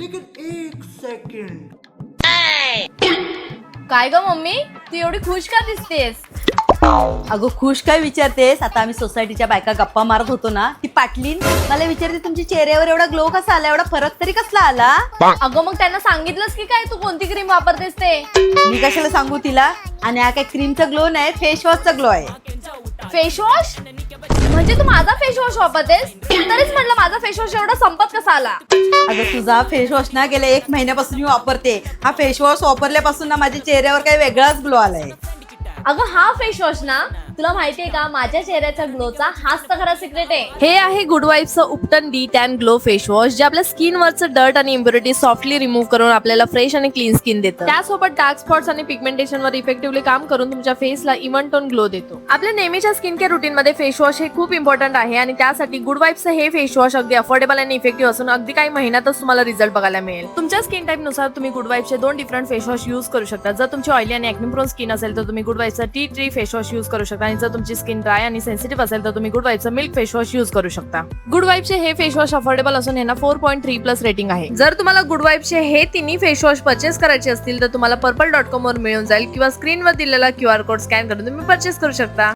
लेकिन एक सेकंड, काय ग मम्मी, तू एवढी खुश का दिसतेस? अगं खुश काय विचारतेस? आता आम्ही सोसायटीच्या बायका गप्पा मारत होतो ना, ती पाटलीन मला विचारते तुमच्या चेहऱ्यावर एवढा ग्लो कसा आला, एवढा फरक तरी कसला आला? अगं मग त्यांना सांगितलंस की काय तू कोणती क्रीम वापरतेस ते? मी कशाला सांगू तिला? आणि हा काय क्रीमचा ग्लो नाही, फेस वॉशचा ग्लो आहे. फेस वॉश म्हणजे तू माझा फेस वॉश वापरतेस? तरीच म्हणलं माझा फेस वॉश एवढा संपत कसा आला? अगं तुझा फेस वॉश ना गेल्या 1 महिन्यापासून मी वापरते. हा फेस वॉश वापरल्यापासून ना माझ्या चेहऱ्यावर काही वेगळाच ग्लो आलाय. अगं हा फेस वॉश ना, तुला माहितीये का, माझ्या चेहऱ्याच्या ग्लोचा हाच तर खरा सिक्रेट आहे. हे आहे गुड वाईब्सचं ubtan D tan glow face wash, जे आपल्या स्किनवरचं डर्ट आणि इम्प्युरिटी सॉफ्टली रिमूव्ह करून आपल्याला फ्रेश आणि क्लीन स्किन देतं. त्यासोबत डार्क स्पॉट्स आणि पिगमेंटेशनवर इफेक्टिव्हली काम करून तुमच्या फेसला इव्हन टोन ग्लो देतो. आपल्या नेहमीच्या स्किन केअर रुटीनमध्ये फेस वॉश हे खूप इम्पॉर्टंट आहे आणि त्यासाठी गुड वाईब्सचं हे फेस वॉश अगदी अफोर्डेबल आणि इफेक्टिव्ह असून अगदी काही महिन्यातच तुम्हाला रिझल्ट बघायला मिळेल. तुमच्या स्किन टाईप नुसार तुम्ही गुड वाईब्सचे 2 डिफरंट फेस वॉश यूज करू शकता. जर तुमची ऑइली आणि ॲक्ने प्रोन स्किन असेल तर तुम्ही गुड वाईब्सचा tea tree face wash use करू शकता आणि जर तुमची स्किन ड्राय आणि सेन्सिटिव्ह असेल तर तुम्ही गुड वाईब्सचा मिल्क फेस वॉश यूज करू शकता. गुड वाईब्सचे हे फेस वॉश अफोर्डेबल असून यांना 4.3+ रेटिंग आहे. जर तुम्हाला गुड वाईब्सचे हे तिन्ही फेस वॉश परचेस करायचे असतील तर तुम्हाला purple.com वर मिळून जाईल किंवा स्क्रीनवर दिलेला QR कोड स्कॅन करून तुम्ही परचेस करू शकता.